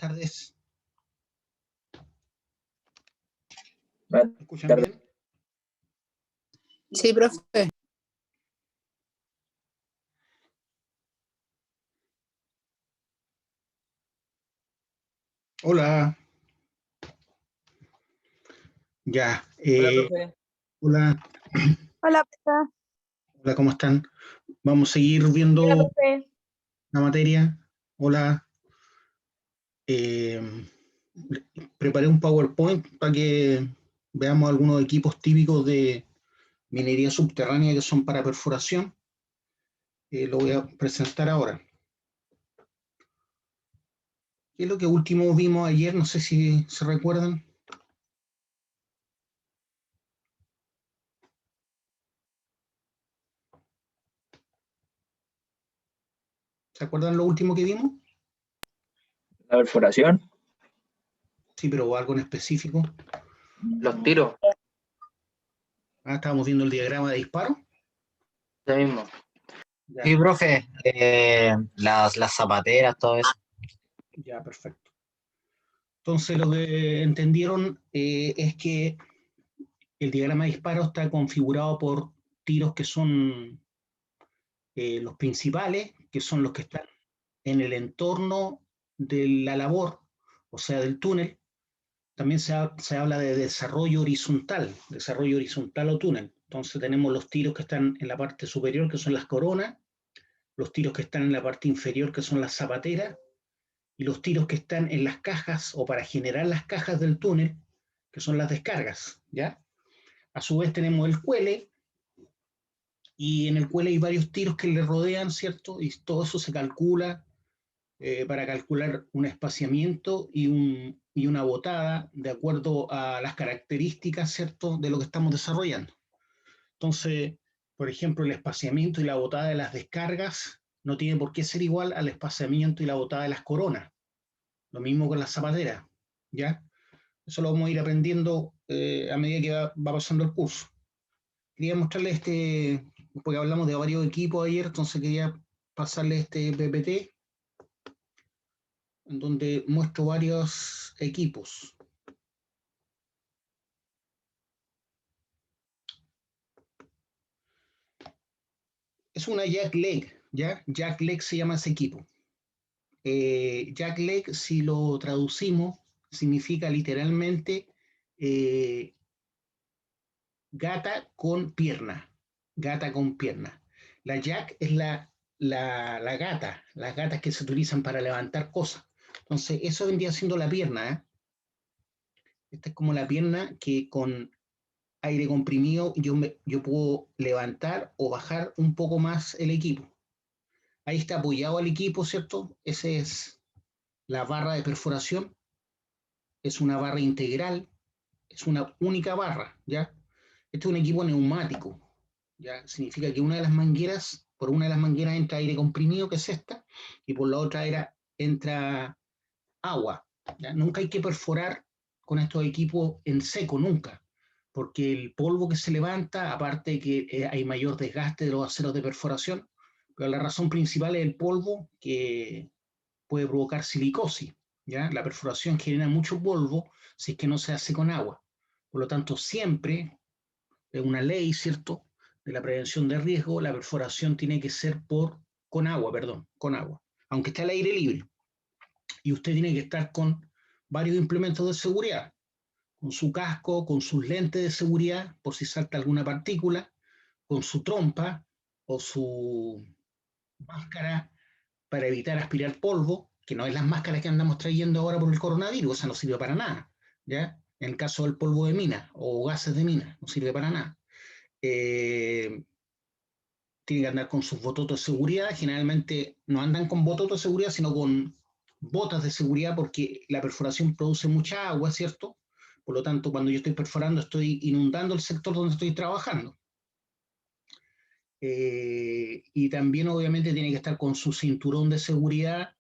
tardes. ¿Me escuchan bien? Sí, profe. Hola. Ya. Hola, profe. Hola. Hola, profe. Hola, ¿cómo están? Vamos a seguir viendo Hola, profe. la materia. Hola. Preparé un PowerPoint para que veamos algunos equipos típicos de minería subterránea que son para perforación. Lo voy a presentar ahora. ¿Qué es lo que último vimos ayer? No sé si se recuerdan. ¿Se acuerdan lo último que vimos? La perforación, Sí, pero algo en específico. los tiros, Estábamos viendo el diagrama de disparo. ya mismo. Ya, Sí, profe, las zapateras, todo eso. ya, perfecto. Entonces, lo que entendieron es que el diagrama de disparo está configurado por tiros que son los principales, que son los que están en el entorno de la labor, o sea, del túnel. También se habla de desarrollo horizontal o túnel. Entonces tenemos los tiros que están en la parte superior, que son las coronas, los tiros que están en la parte inferior, que son las zapateras, y los tiros que están en las cajas o para generar las cajas del túnel, que son las descargas, ¿ya? A su vez tenemos el cuele, y en el cuele hay varios tiros que le rodean, ¿cierto? Y todo eso se calcula para calcular un espaciamiento y una botada de acuerdo a las características, ¿cierto?, de lo que estamos desarrollando. Entonces, por ejemplo, el espaciamiento y la botada de las descargas no tiene por qué ser igual al espaciamiento y la botada de las coronas. Lo mismo con las zapateras, ¿ya? Eso lo vamos a ir aprendiendo a medida que va pasando el curso. Quería mostrarles porque hablamos de varios equipos ayer, entonces quería pasarles este PPT, en donde muestro varios equipos. Es una jack leg, ¿ya? Jack leg se llama ese equipo. Jack leg, si lo traducimos, significa literalmente gata con pierna. Gata con pierna. La jack es la gata, las gatas que se utilizan para levantar cosas. Entonces, eso vendría siendo la pierna, ¿eh? Esta es como la pierna que con aire comprimido yo puedo levantar o bajar un poco más el equipo. Ahí está apoyado el equipo, ¿cierto? Esa es la barra de perforación. Es una barra integral, es una única barra, ¿ya? Este es un equipo neumático, ¿ya? Significa que por una de las mangueras entra aire comprimido, que es esta, y por la otra entra agua, ¿ya? Nunca hay que perforar con estos equipos en seco, nunca, porque el polvo que se levanta, aparte de que hay mayor desgaste de los aceros de perforación, pero la razón principal es el polvo que puede provocar silicosis, ¿ya? La perforación genera mucho polvo si es que no se hace con agua. Por lo tanto, siempre es una ley, ¿cierto?, de la prevención de riesgo, la perforación tiene que ser con agua, aunque esté al aire libre. Y usted tiene que estar con varios implementos de seguridad, con su casco, con sus lentes de seguridad, por si salta alguna partícula, con su trompa o su máscara para evitar aspirar polvo, que no es las máscaras que andamos trayendo ahora por el coronavirus, esa no sirve para nada, ¿ya? En el caso del polvo de mina o gases de mina, no sirve para nada. Tiene que andar con sus bototos de seguridad, generalmente no andan con bototos de seguridad, sino con botas de seguridad, porque la perforación produce mucha agua, ¿cierto? Por lo tanto, cuando yo estoy perforando, estoy inundando el sector donde estoy trabajando. Y también, obviamente, tiene que estar con su cinturón de seguridad,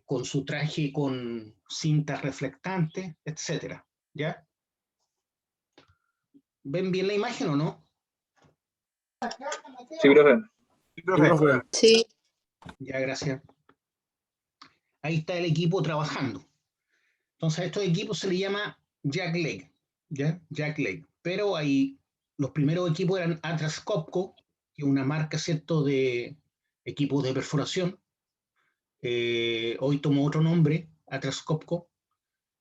con su traje con cintas reflectantes, etcétera, ¿ya? ¿Ven bien la imagen o no? Sí, profe. Sí, profe. Sí. Ya, gracias. ahí está el equipo trabajando. Entonces a estos equipos se les llama jackleg, ¿ya? Jackleg. Pero ahí los primeros equipos eran Atlas Copco, que es una marca, ¿cierto?, de equipos de perforación. Hoy tomó otro nombre, Atlas Copco,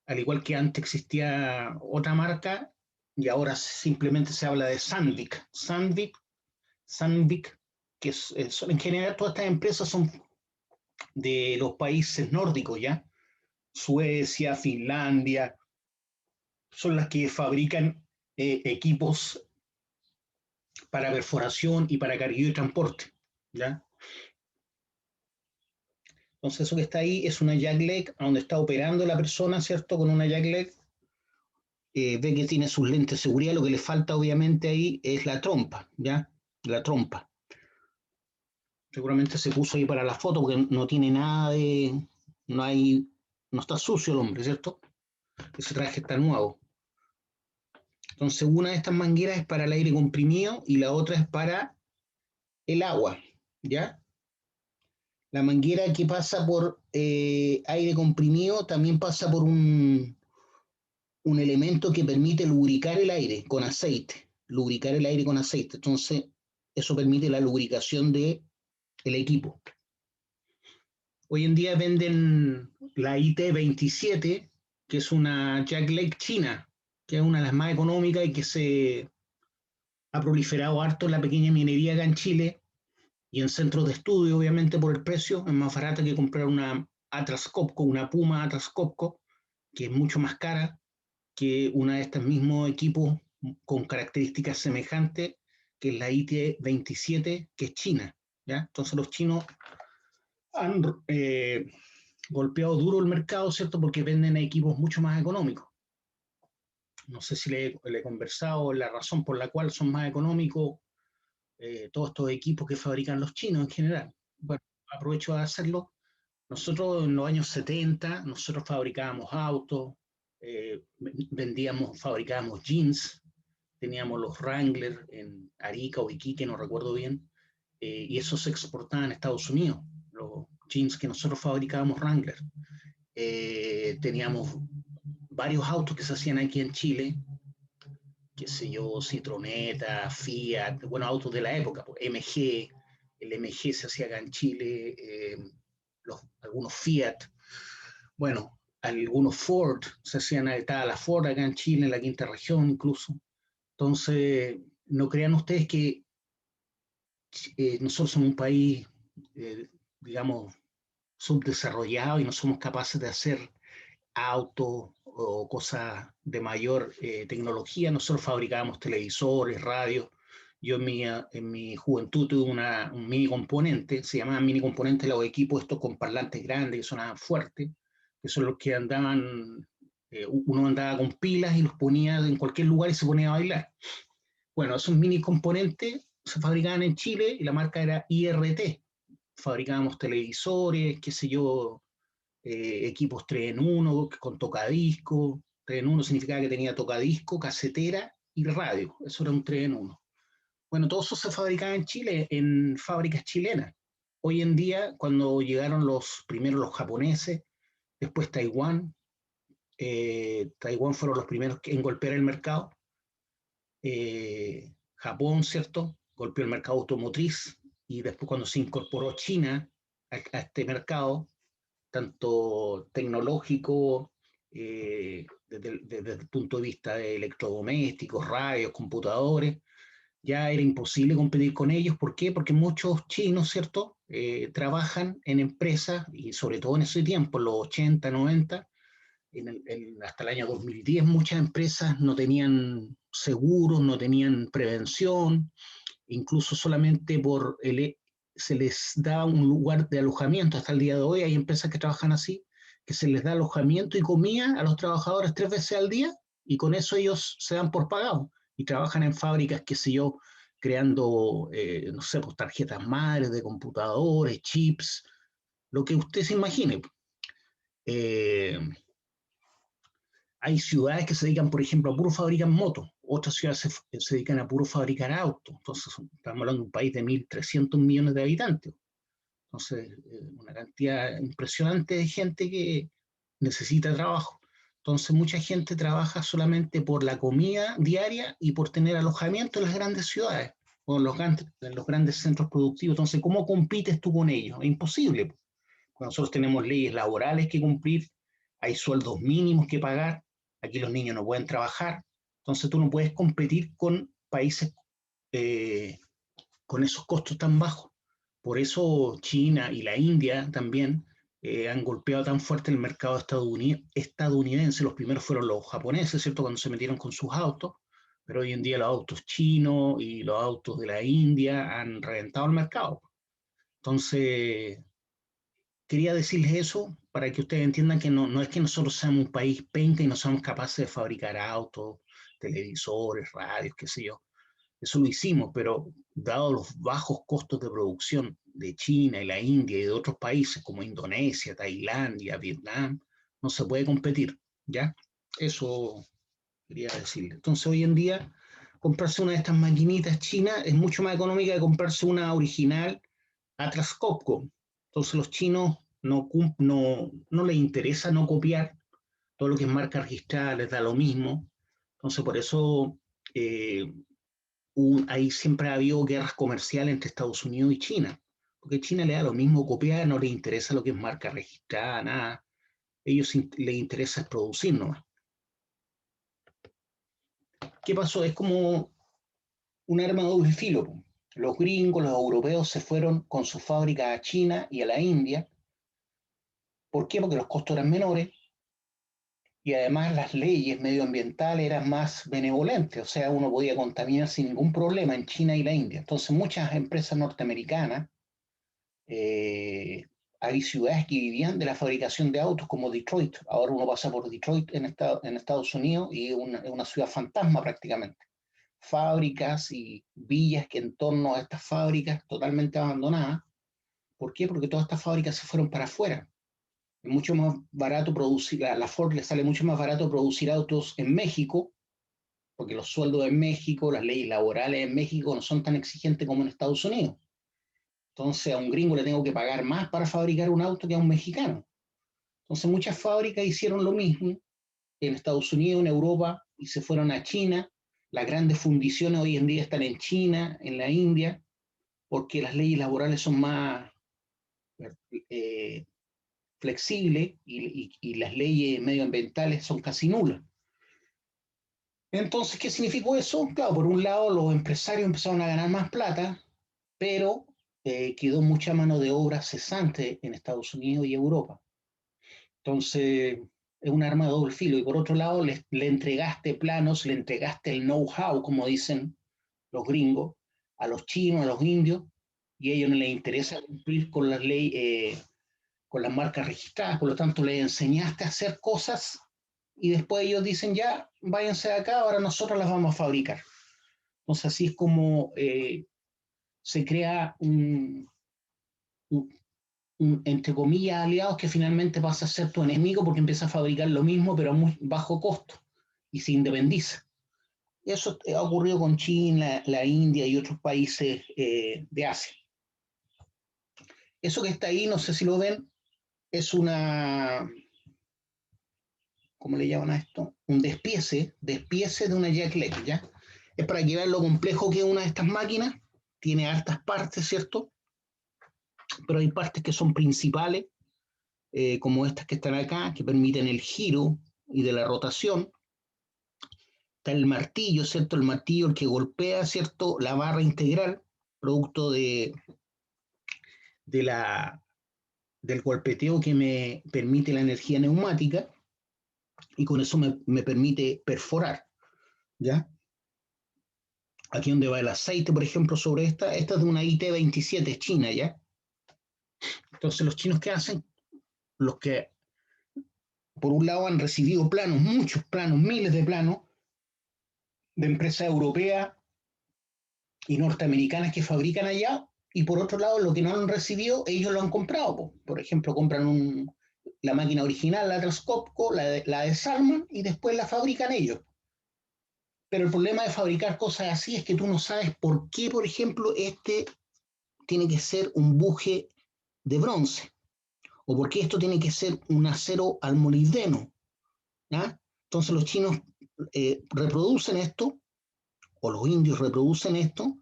al igual que antes existía otra marca y ahora simplemente se habla de Sandvik. Sandvik, que en general todas estas empresas son de los países nórdicos, ¿ya? Suecia, Finlandia, son las que fabrican equipos para perforación y para carguillo y transporte, ¿ya? Entonces eso que está ahí es una jackleg, donde está operando la persona, ¿cierto? Con una jackleg, ve que tiene sus lentes de seguridad, lo que le falta obviamente ahí es la trompa, ¿ya? La trompa. Seguramente se puso ahí para la foto porque no tiene nada de, no está sucio el hombre, ¿cierto? Ese traje está nuevo. Entonces una de estas mangueras es para el aire comprimido y la otra es para el agua, ¿ya? La manguera que pasa por aire comprimido también pasa por un elemento que permite lubricar el aire con aceite, lubricar el aire con aceite. Entonces, eso permite la lubricación del equipo. Hoy en día venden la IT-27, que es una jackleg china, que es una de las más económicas y que se ha proliferado harto en la pequeña minería acá en Chile y en centros de estudio, obviamente por el precio. Es más barata que comprar una Atlas Copco, una Puma Atlas Copco, que es mucho más cara que una de estos mismos equipos con características semejantes, que es la IT-27, que es china, ¿ya? Entonces los chinos han golpeado duro el mercado, ¿cierto? Porque venden equipos mucho más económicos. No sé si le he conversado la razón por la cual son más económicos todos estos equipos que fabrican los chinos en general. Bueno, aprovecho de hacerlo. Nosotros en los años 70, nosotros fabricábamos autos, fabricábamos jeans, teníamos los Wrangler en Arica o Iquique, no recuerdo bien, y esos se exportaban a Estados Unidos, los jeans que nosotros fabricábamos Wrangler. Teníamos varios autos que se hacían aquí en Chile, qué sé yo, Citroneta, Fiat, bueno, autos de la época, pues, MG, el MG se hacía acá en Chile, algunos Fiat, bueno, algunos Ford, se hacían, estaba la Ford acá en Chile, en la quinta región incluso. Entonces, no crean ustedes que nosotros somos un país, digamos, subdesarrollado y no somos capaces de hacer autos o cosas de mayor tecnología. Nosotros fabricábamos televisores, radios. Yo en mi juventud tuve un mini componente, se llamaban mini componentes los equipos estos con parlantes grandes que sonaban fuerte, que son los que andaban, uno andaba con pilas y los ponía en cualquier lugar y se ponía a bailar. Bueno, esos mini componentes se fabricaban en Chile y la marca era IRT. Fabricábamos televisores, qué sé yo, equipos 3 en 1 con tocadisco. 3 en 1 significaba que tenía tocadisco, casetera y radio. Eso era un 3 en 1. Bueno, todo eso se fabricaba en Chile, en fábricas chilenas. Hoy en día, cuando llegaron primero los japoneses, después Taiwán, Taiwán fueron los primeros en golpear el mercado. Japón, ¿cierto? Golpeó el mercado automotriz y después cuando se incorporó China a este mercado, tanto tecnológico, desde el punto de vista de electrodomésticos, radios, computadores, ya era imposible competir con ellos. ¿Por qué? Porque muchos chinos, ¿cierto? Trabajan en empresas, y sobre todo en ese tiempo, en los 80, 90, hasta el año 2010, muchas empresas no tenían seguros, no tenían prevención, incluso solamente se les da un lugar de alojamiento. Hasta el día de hoy hay empresas que trabajan así, que se les da alojamiento y comida a los trabajadores 3 veces al día, y con eso ellos se dan por pagados y trabajan en fábricas, qué sé yo, creando, no sé, pues tarjetas madres de computadores, chips, lo que usted se imagine. Eh, Hay ciudades que se dedican, por ejemplo, a puro fabricar motos, otras ciudades se dedican a puro fabricar autos. Entonces, estamos hablando de un país de 1.300 millones de habitantes. Entonces, una cantidad impresionante de gente que necesita trabajo. Entonces, mucha gente trabaja solamente por la comida diaria y por tener alojamiento en las grandes ciudades o en los grandes centros productivos. Entonces, ¿cómo compites tú con ellos? Es imposible. Nosotros tenemos leyes laborales que cumplir, hay sueldos mínimos que pagar, aquí los niños no pueden trabajar, entonces tú no puedes competir con países con esos costos tan bajos. Por eso China y la India también han golpeado tan fuerte el mercado estadounidense. Los primeros fueron los japoneses, ¿cierto? Cuando se metieron con sus autos, pero hoy en día los autos chinos y los autos de la India han reventado el mercado. Entonces, quería decirles eso para que ustedes entiendan que no es que nosotros seamos un país penca y no somos capaces de fabricar autos, televisores, radios, qué sé yo. Eso lo hicimos, pero dado los bajos costos de producción de China y la India y de otros países como Indonesia, Tailandia, Vietnam, no se puede competir, ¿ya? Eso quería decirle. Entonces hoy en día comprarse una de estas maquinitas chinas es mucho más económica que comprarse una original Atlas Copco. Entonces los chinos no les interesa no copiar, todo lo que es marca registrada les da lo mismo. Entonces por eso eh, ahí siempre ha habido guerras comerciales entre Estados Unidos y China, porque China le da lo mismo copiar, no les interesa lo que es marca registrada, nada. Ellos les interesa producir nomás. ¿Qué pasó? Es como un arma de doble filo. Los gringos, los europeos se fueron con sus fábricas a China y a la India. ¿Por qué? Porque los costos eran menores y además las leyes medioambientales eran más benevolentes, o sea, uno podía contaminar sin ningún problema en China y la India. Entonces muchas empresas norteamericanas, hay ciudades que vivían de la fabricación de autos como Detroit. Ahora uno pasa por Detroit en Estados Unidos y es una ciudad fantasma prácticamente. Fábricas y villas que en torno a estas fábricas totalmente abandonadas. ¿Por qué? Porque todas estas fábricas se fueron para afuera. Es mucho más barato producir, a la Ford le sale mucho más barato producir autos en México, porque los sueldos en México, las leyes laborales en México no son tan exigentes como en Estados Unidos. Entonces a un gringo le tengo que pagar más para fabricar un auto que a un mexicano. Entonces muchas fábricas hicieron lo mismo en Estados Unidos, en Europa, y se fueron a China. Las grandes fundiciones hoy en día están en China, en la India, porque las leyes laborales son más eh, flexibles y las leyes medioambientales son casi nulas. Entonces, ¿qué significó eso? Claro, por un lado los empresarios empezaron a ganar más plata, pero quedó mucha mano de obra cesante en Estados Unidos y Europa. Entonces, es un arma de doble filo. Y por otro lado, le entregaste planos, le entregaste el know-how, como dicen los gringos, a los chinos, a los indios, y a ellos no les interesa cumplir con las leyes, con las marcas registradas, por lo tanto, les enseñaste a hacer cosas y después ellos dicen, ya, váyanse de acá, ahora nosotros las vamos a fabricar. Entonces, así es como se crea un, entre comillas, aliados que finalmente pasa a ser tu enemigo porque empieza a fabricar lo mismo, pero a muy bajo costo y se independiza. Eso ha ocurrido con China, la India y otros países de Asia. Eso que está ahí, no sé si lo ven, es una, ¿cómo le llaman a esto? Un despiece de una Jack ¿ya? Es para que vean lo complejo que es una de estas máquinas. Tiene hartas partes, ¿cierto? Pero hay partes que son principales, como estas que están acá, que permiten el giro y de la rotación. Está el martillo, ¿cierto? El martillo, el que golpea, ¿cierto? La barra integral, producto de la, del golpeteo que me permite la energía neumática y con eso me permite perforar, ¿ya? Aquí donde va el aceite, por ejemplo, sobre esta es de una IT-27, es china, ¿ya? Entonces los chinos, ¿qué hacen? Los que por un lado han recibido planos, muchos planos, miles de planos de empresas europeas y norteamericanas que fabrican allá, y por otro lado lo que no han recibido, ellos lo han comprado. Por ejemplo, compran la máquina original, la Atlas Copco, la desarman y después la fabrican ellos. Pero el problema de fabricar cosas así es que tú no sabes por qué, por ejemplo, este tiene que ser un buje de bronce, o por qué esto tiene que ser un acero al molibdeno, ¿ya? Entonces los chinos reproducen esto, o los indios reproducen esto,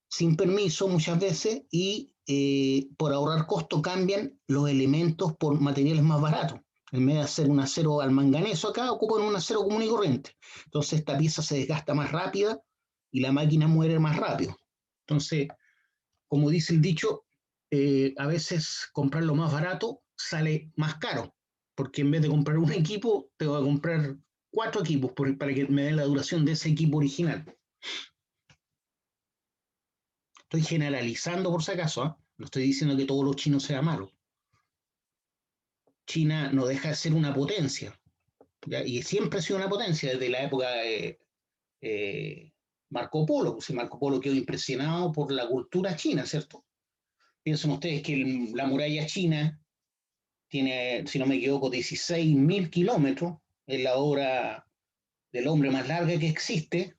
sin permiso muchas veces, y por ahorrar costo cambian los elementos por materiales más baratos. En vez de hacer un acero al manganeso acá, ocupan un acero común y corriente. Entonces esta pieza se desgasta más rápida y la máquina muere más rápido. Entonces, como dice el dicho, a veces comprar lo más barato sale más caro, porque en vez de comprar un equipo, te voy a comprar 4 equipos para que me den la duración de ese equipo original. Estoy generalizando por si acaso, ¿eh? No estoy diciendo que todos los chinos sean malos. China no deja de ser una potencia, ¿ya? Y siempre ha sido una potencia desde la época de Marco Polo. Pues Marco Polo quedó impresionado por la cultura china, ¿cierto? Piensen ustedes que la muralla china tiene, si no me equivoco, 16.000 kilómetros, es la obra del hombre más larga que existe.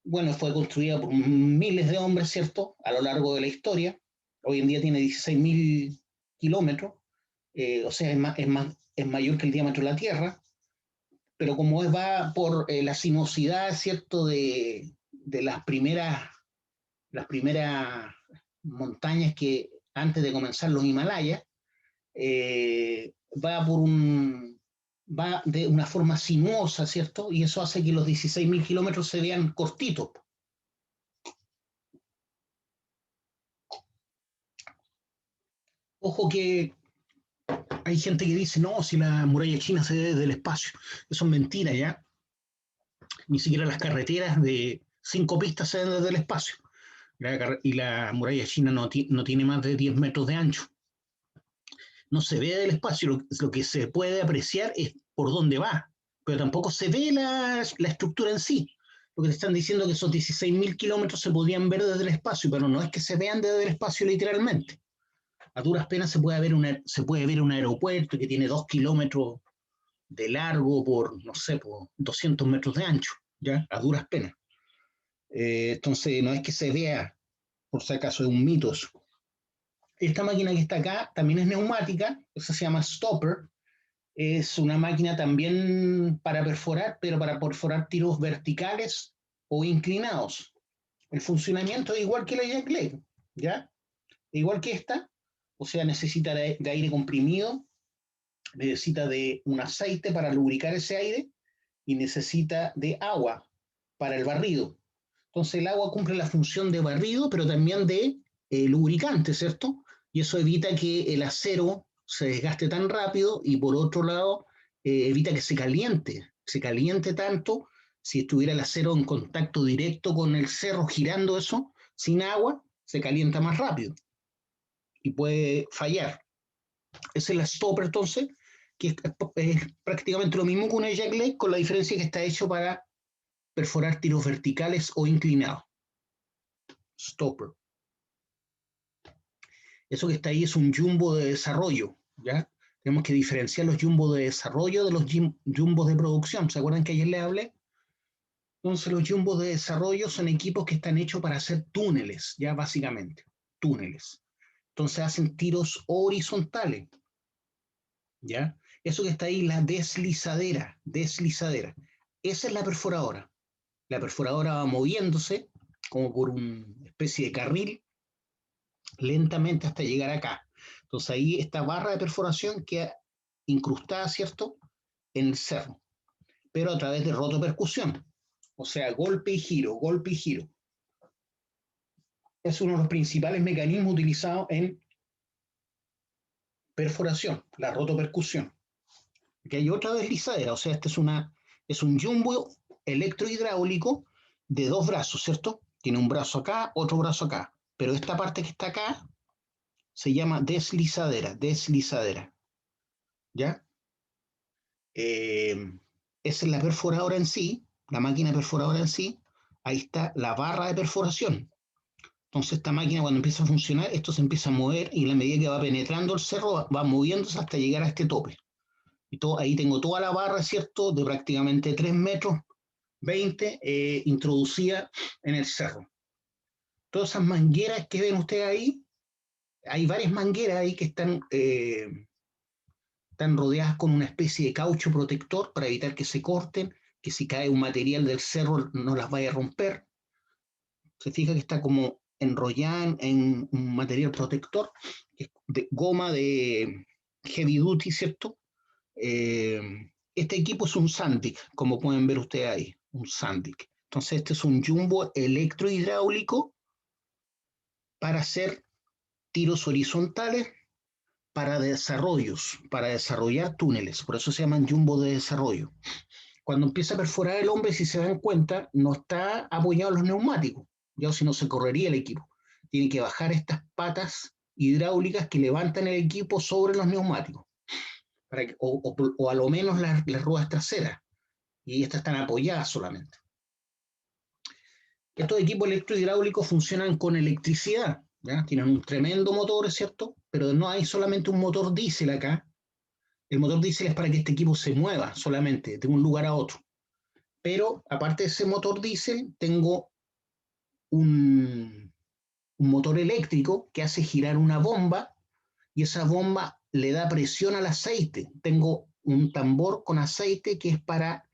Bueno, fue construida por miles de hombres, ¿cierto?, a lo largo de la historia. Hoy en día tiene 16.000 kilómetros, o sea, es mayor que el diámetro de la Tierra, pero como va por la sinuosidad, ¿cierto?, de las primeras montañas que antes de comenzar los Himalayas, va de una forma sinuosa, ¿cierto? Y eso hace que los 16.000 kilómetros se vean cortitos. Ojo que hay gente que dice, no, si la muralla china se ve desde el espacio. Eso es mentira, ¿ya? Ni siquiera las carreteras de 5 pistas se ven desde el espacio. Y la muralla china no tiene más de 10 metros de ancho. No se ve del espacio, lo que se puede apreciar es por dónde va, pero tampoco se ve la estructura en sí. Lo que te están diciendo es que esos 16.000 kilómetros se podrían ver desde el espacio, pero no es que se vean desde el espacio literalmente. A duras penas se puede ver un aeropuerto que tiene 2 kilómetros de largo por, no sé, por 200 metros de ancho, ¿ya? A duras penas. Entonces no es que se vea, por si acaso, es un mito eso. Esta máquina que está acá también es neumática, esa se llama stopper, es una máquina también para perforar, pero para perforar tiros verticales o inclinados. El funcionamiento es igual que la Jack Leg, ¿ya? Igual que esta, o sea, necesita de aire comprimido, necesita de un aceite para lubricar ese aire y necesita de agua para el barrido. Entonces el agua cumple la función de barrido, pero también de lubricante, ¿cierto? Y eso evita que el acero se desgaste tan rápido y por otro lado evita que se caliente tanto si estuviera el acero en contacto directo con el cerro girando eso, sin agua, se calienta más rápido y puede fallar. Esa es la stopper entonces, que es prácticamente lo mismo que una jack leg, con la diferencia que está hecho para perforar tiros verticales o inclinados. Stopper. Eso que está ahí es un jumbo de desarrollo, ¿ya? Tenemos que diferenciar los jumbos de desarrollo de los jumbos de producción. ¿Se acuerdan que ayer les hablé? Entonces los jumbos de desarrollo son equipos que están hechos para hacer túneles, ya básicamente, túneles. Entonces hacen tiros horizontales, ¿ya? Eso que está ahí, la deslizadera. Esa es la perforadora. La perforadora va moviéndose como por una especie de carril lentamente hasta llegar acá. Entonces ahí esta barra de perforación queda incrustada, ¿cierto?, en el cerro, pero a través de rotopercusión, o sea, golpe y giro, golpe y giro. Es uno de los principales mecanismos utilizados en perforación, la rotopercusión. Aquí hay otra deslizadera, o sea, este es un jumbo electrohidráulico de 2 brazos, ¿cierto? Tiene un brazo acá, otro brazo acá, pero esta parte que está acá se llama deslizadera, ¿ya? Esa es la perforadora en sí, la máquina perforadora en sí. Ahí está la barra de perforación. Entonces esta máquina cuando empieza a funcionar, esto se empieza a mover y a la medida que va penetrando el cerro, va moviéndose hasta llegar a este tope. Y ahí tengo toda la barra, ¿cierto?, de prácticamente 3 metros 20 introducida en el cerro. Todas esas mangueras que ven ustedes ahí, hay varias mangueras ahí que están rodeadas con una especie de caucho protector para evitar que se corten, que si cae un material del cerro no las vaya a romper. Se fija que está como enrollada en un material protector, que es de goma de heavy duty, ¿cierto? Este equipo es un Sandic, como pueden ver ustedes ahí, un Sandic. Entonces este es un jumbo electrohidráulico para hacer tiros horizontales para desarrollos, para desarrollar túneles. Por eso se llaman jumbo de desarrollo. Cuando empieza a perforar el hombre, si se dan cuenta, no está apoyado en los neumáticos, ya si no se correría el equipo. Tiene que bajar estas patas hidráulicas que levantan el equipo sobre los neumáticos, o a lo menos las ruedas traseras, y estas están apoyadas solamente. Estos equipos electrohidráulicos funcionan con electricidad, ¿ya? Tienen un tremendo motor, ¿cierto? Pero no hay solamente un motor diésel acá. El motor diésel es para que este equipo se mueva solamente de un lugar a otro. Pero aparte de ese motor diésel, tengo un motor eléctrico que hace girar una bomba y esa bomba le da presión al aceite. Tengo un tambor con aceite que es para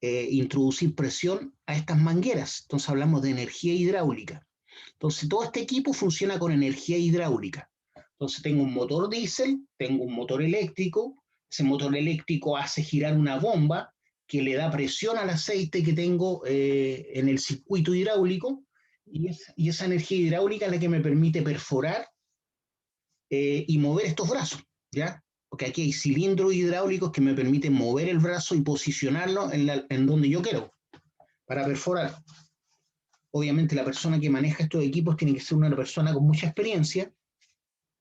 introducir presión a estas mangueras. Entonces hablamos de energía hidráulica. Entonces todo este equipo funciona con energía hidráulica. Entonces tengo un motor diésel, tengo un motor eléctrico, ese motor eléctrico hace girar una bomba que le da presión al aceite que tengo en el circuito hidráulico y esa energía hidráulica es la que me permite perforar y mover estos brazos, ¿ya? Porque aquí hay cilindros hidráulicos que me permiten mover el brazo y posicionarlo en donde yo quiero, para perforar. Obviamente la persona que maneja estos equipos tiene que ser una persona con mucha experiencia,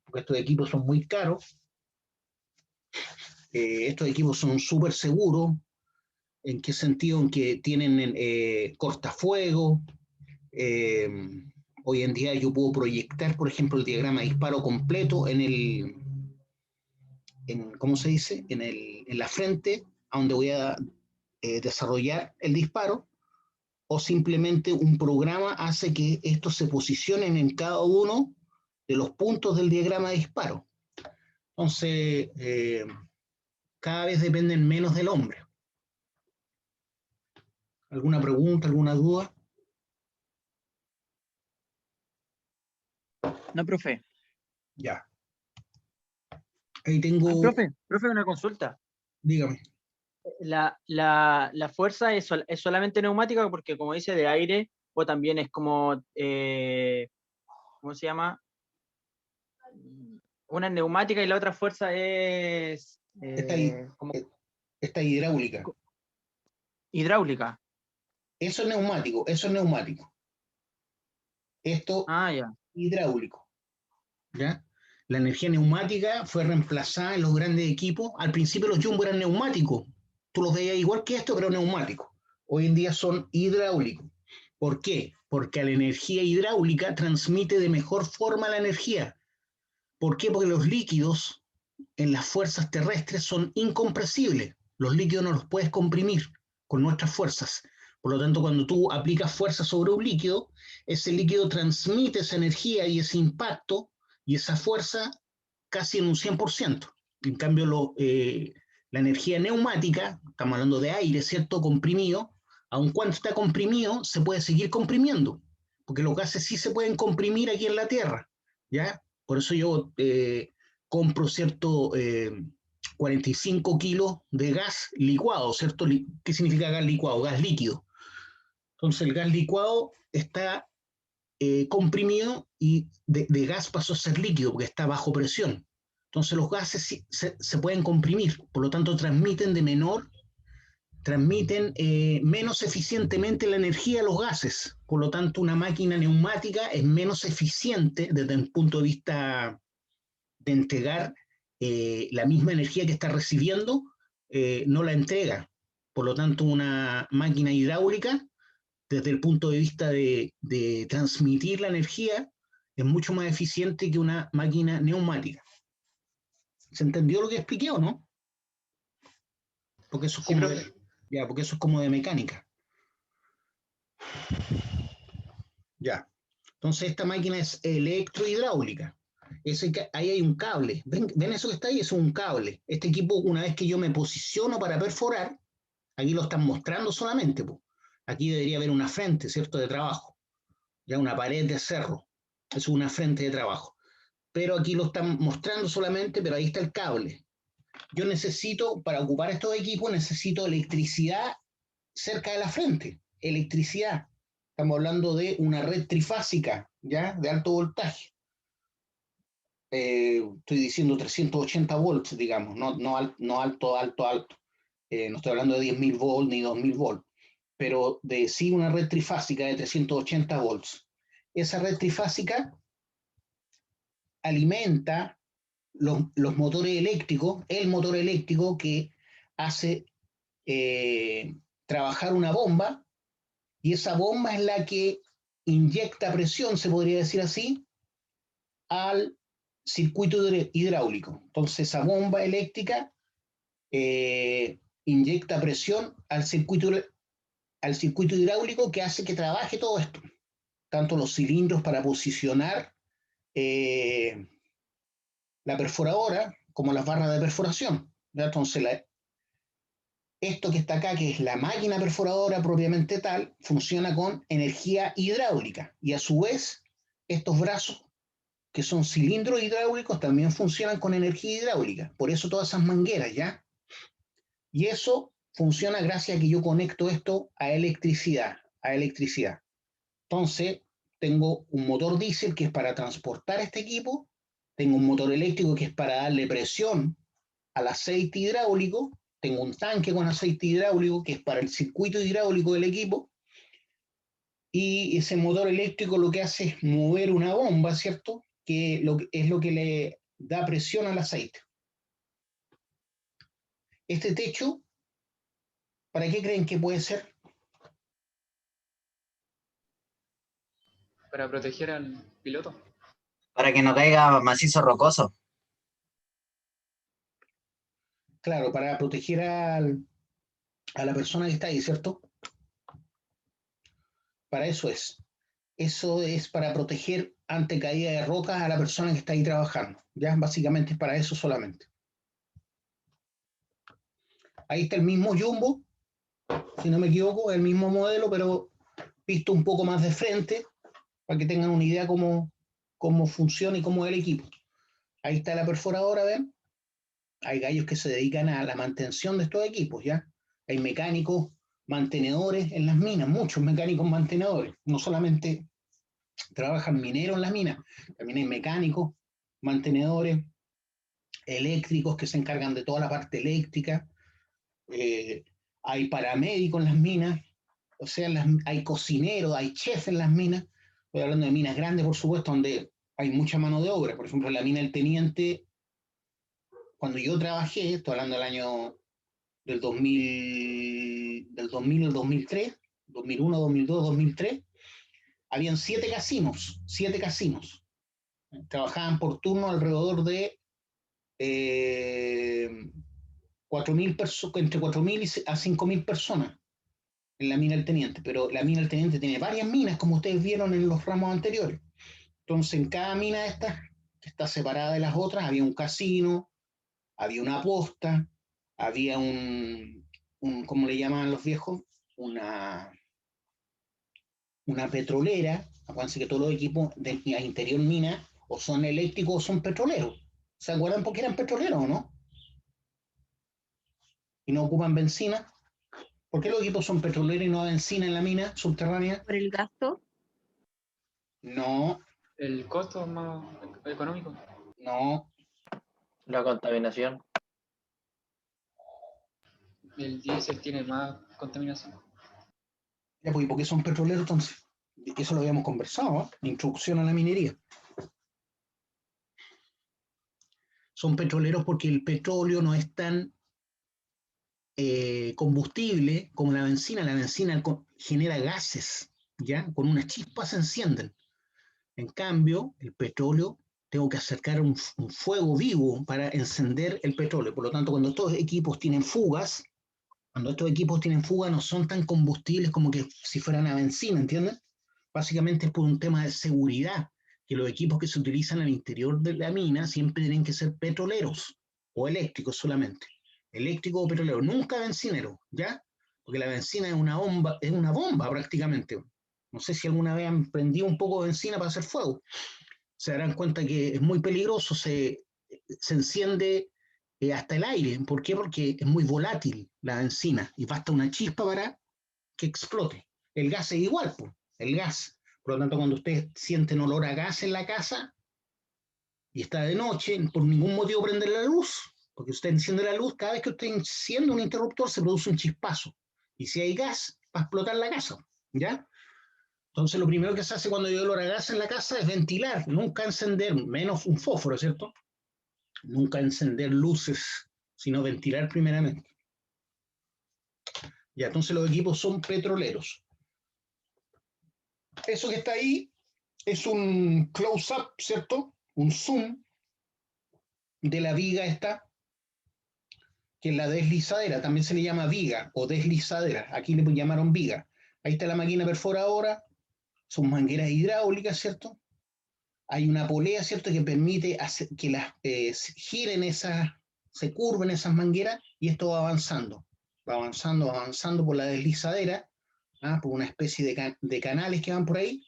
porque estos equipos son muy caros. Estos equipos son súper seguros. ¿En qué sentido? En que tienen cortafuego. Hoy en día yo puedo proyectar, por ejemplo, el diagrama de disparo completo ¿cómo se dice? En la frente, a donde voy a desarrollar el disparo, o simplemente un programa hace que estos se posicionen en cada uno de los puntos del diagrama de disparo. Entonces, cada vez dependen menos del hombre. ¿Alguna pregunta, alguna duda? No, profe. Ya. Ahí tengo, Profe, una consulta. dígame. La fuerza es solamente neumática porque, como dice, de aire, o también es como, ¿cómo se llama? Una es neumática y la otra fuerza es como Esta hidráulica. hidráulica. Eso es neumático, eso es neumático. Esto Ya. hidráulico, ¿ya? La energía neumática fue reemplazada en los grandes equipos. Al principio los jumbo eran neumáticos. Tú los veías igual que esto, pero neumáticos. Hoy en día son hidráulicos. ¿Por qué? Porque la energía hidráulica transmite de mejor forma la energía. ¿Por qué? Porque los líquidos en las fuerzas terrestres son incompresibles. Los líquidos no los puedes comprimir con nuestras fuerzas. Por lo tanto, cuando tú aplicas fuerza sobre un líquido, ese líquido transmite esa energía y ese impacto y esa fuerza casi en un 100%. En cambio, la energía neumática, estamos hablando de aire, ¿cierto? Comprimido, aun cuando está comprimido, se puede seguir comprimiendo, porque los gases sí se pueden comprimir aquí en la Tierra, ¿ya? Por eso yo compro, ¿cierto? 45 kilos de gas licuado, ¿cierto? ¿Qué significa gas licuado? Gas líquido. Entonces el gas licuado está comprimido y de gas pasó a ser líquido porque está bajo presión. Entonces los gases se pueden comprimir, por lo tanto transmiten menos eficientemente la energía a los gases. Por lo tanto, una máquina neumática es menos eficiente desde el punto de vista de entregar la misma energía que está recibiendo, no la entrega. Por lo tanto, una máquina hidráulica, desde el punto de vista de transmitir la energía, es mucho más eficiente que una máquina neumática. ¿Se entendió lo que expliqué o no? Porque eso es Sí, como profe. porque eso es como de mecánica. Ya. Entonces esta máquina es electrohidráulica. Ahí hay un cable. ¿Ven eso que está ahí? Es un cable. Este equipo, una vez que yo me posiciono para perforar, aquí lo están mostrando solamente, po. Aquí debería haber una frente, ¿cierto?, de trabajo, ya una pared de cerro. Es una frente de trabajo. Pero aquí lo están mostrando solamente, pero ahí está el cable. Yo necesito, para ocupar estos equipos, necesito electricidad cerca de la frente. Electricidad. Estamos hablando de una red trifásica, ¿ya?, de alto voltaje. Estoy diciendo 380 volts, digamos, no alto. No estoy hablando de 10.000 volts ni 2.000 volts, pero de sí una red trifásica de 380 volts. Esa red trifásica alimenta los motores eléctricos, el motor eléctrico que hace trabajar una bomba, y esa bomba es la que inyecta presión, se podría decir así, al circuito hidráulico. Entonces esa bomba eléctrica inyecta presión al circuito hidráulico, que hace que trabaje todo esto, tanto los cilindros para posicionar la perforadora como las barras de perforación, ¿ya? Entonces esto que está acá, que es la máquina perforadora propiamente tal, funciona con energía hidráulica, y a su vez estos brazos, que son cilindros hidráulicos, también funcionan con energía hidráulica. Por eso todas esas mangueras, ¿ya? Y eso funciona gracias a que yo conecto esto a electricidad. Entonces, tengo un motor diésel que es para transportar este equipo, tengo un motor eléctrico que es para darle presión al aceite hidráulico, tengo un tanque con aceite hidráulico que es para el circuito hidráulico del equipo, y ese motor eléctrico lo que hace es mover una bomba, ¿cierto?, que es lo que le da presión al aceite. Este techo, ¿para qué creen que puede ser? Para proteger al piloto. Para que no caiga macizo rocoso. Claro, para proteger a la persona que está ahí, ¿cierto? Para eso es. Eso es para proteger ante caída de rocas a la persona que está ahí trabajando. Ya, básicamente es para eso solamente. Ahí está el mismo Jumbo, si no me equivoco, el mismo modelo, pero visto un poco más de frente, para que tengan una idea cómo funciona y cómo es el equipo. Ahí está la perforadora, ¿ven? Hay gallos que se dedican a la mantención de estos equipos, ¿ya? Hay mecánicos mantenedores en las minas, muchos mecánicos mantenedores. No solamente trabajan mineros en las minas, también hay mecánicos mantenedores, eléctricos que se encargan de toda la parte eléctrica, hay paramédicos en las minas, o sea, hay cocineros, hay chefs en las minas. Estoy hablando de minas grandes, por supuesto, donde hay mucha mano de obra. Por ejemplo, en la mina del Teniente, cuando yo trabajé, estoy hablando del año del 2000 al 2003, 2001, 2002, 2003, habían 7 casinos. Trabajaban por turno alrededor de 4.000 entre 4.000 a 5.000 personas en la mina del Teniente, pero la mina del Teniente tiene varias minas, como ustedes vieron en los ramos anteriores. Entonces, en cada mina de estas, que está separada de las otras, había un casino, había una posta, había ¿cómo le llaman los viejos? Una petrolera. Acuérdense que todos los equipos de interior mina o son eléctricos o son petroleros. ¿Se acuerdan por qué eran petroleros o no? Y no ocupan benzina. ¿Por qué los equipos son petroleros y no hay benzina en la mina subterránea? Por el gasto. No, El costo es más económico. no. La contaminación. El diésel tiene más contaminación. Ya, pues, ¿y por qué son petroleros entonces? Eso lo habíamos conversado, ¿eh? Introducción a la minería. Son petroleros porque el petróleo no es tan combustible como la benzina. La benzina genera gases, ¿ya? Con una chispa se encienden. En cambio, el petróleo, tengo que acercar un fuego vivo para encender el petróleo. Por lo tanto, cuando estos equipos tienen fugas, no son tan combustibles como que si fueran a benzina, ¿entienden? Básicamente es por un tema de seguridad que los equipos que se utilizan al interior de la mina siempre tienen que ser petroleros o eléctricos solamente. Eléctrico o petrolero, nunca bencinero, ¿ya? Porque la benzina es una bomba prácticamente. No sé si alguna vez han prendido un poco de benzina para hacer fuego. Se darán cuenta que es muy peligroso, se enciende hasta el aire. ¿Por qué? Porque es muy volátil la benzina y basta una chispa para que explote. El gas es igual, pues, el gas. Por lo tanto, cuando ustedes sienten olor a gas en la casa y está de noche, por ningún motivo prender la luz, porque usted enciende la luz, cada vez que usted enciende un interruptor se produce un chispazo. Y si hay gas, va a explotar la casa, ¿ya? Entonces lo primero que se hace cuando hay olor a gas en la casa es ventilar, nunca encender, menos un fósforo, ¿cierto? Nunca encender luces, sino ventilar primeramente. Ya, entonces los equipos son petroleros. Eso que está ahí es un close-up, ¿cierto? Un zoom de la viga esta, que es la deslizadera, también se le llama viga o deslizadera, aquí le llamaron viga. Ahí está la máquina perforadora, son mangueras hidráulicas, ¿cierto? Hay una polea, ¿cierto?, que permite hacer que las giren se curven esas mangueras y esto va avanzando por la deslizadera, por una especie de canales que van por ahí,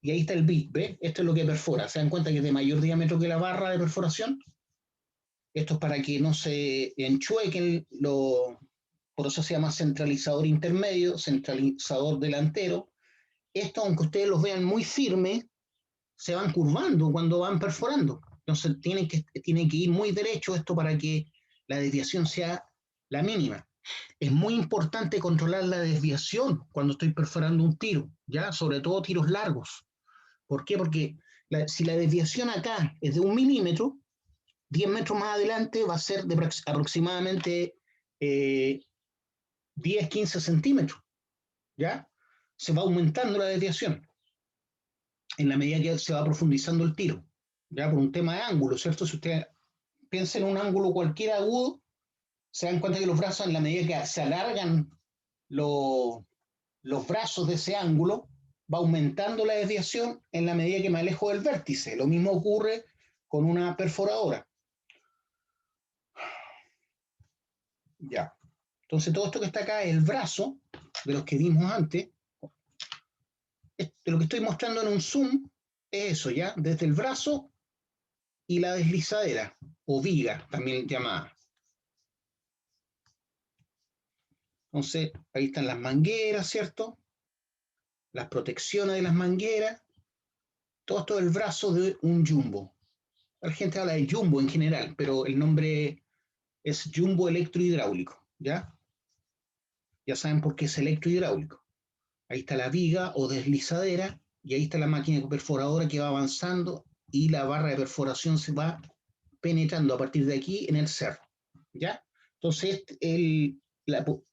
y ahí está el bit, ¿ves? Esto es lo que perfora. ¿Se dan cuenta que es de mayor diámetro que la barra de perforación? Esto es para que no se enchuequen, por eso se llama centralizador intermedio, centralizador delantero. Esto, aunque ustedes los vean muy firmes, se van curvando cuando van perforando. Entonces tienen que ir muy derecho esto para que la desviación sea la mínima. Es muy importante controlar la desviación cuando estoy perforando un tiro, ¿ya? Sobre todo tiros largos. ¿Por qué? Porque si la desviación acá es de 1 milímetro, 10 metros más adelante va a ser de aproximadamente 10, 15 centímetros, ¿ya? Se va aumentando la desviación en la medida que se va profundizando el tiro, ya por un tema de ángulo, ¿cierto? Si usted piensa en un ángulo cualquiera agudo, se dan cuenta que los brazos, en la medida que se alargan los brazos de ese ángulo, va aumentando la desviación en la medida que me alejo del vértice. Lo mismo ocurre con una perforadora. Ya. Entonces todo esto que está acá es el brazo de los que vimos antes. Lo que estoy mostrando en un zoom es eso, ¿ya? Desde el brazo y la deslizadera, o viga, también llamada. Entonces, ahí están las mangueras, ¿cierto? Las protecciones de las mangueras. Todo esto es el brazo de un jumbo. La gente habla de jumbo en general, pero el nombre es jumbo electrohidráulico, ¿ya? Ya saben por qué es electrohidráulico. Ahí está la viga o deslizadera, y ahí está la máquina perforadora que va avanzando, y la barra de perforación se va penetrando a partir de aquí en el cerro, ¿ya? Entonces,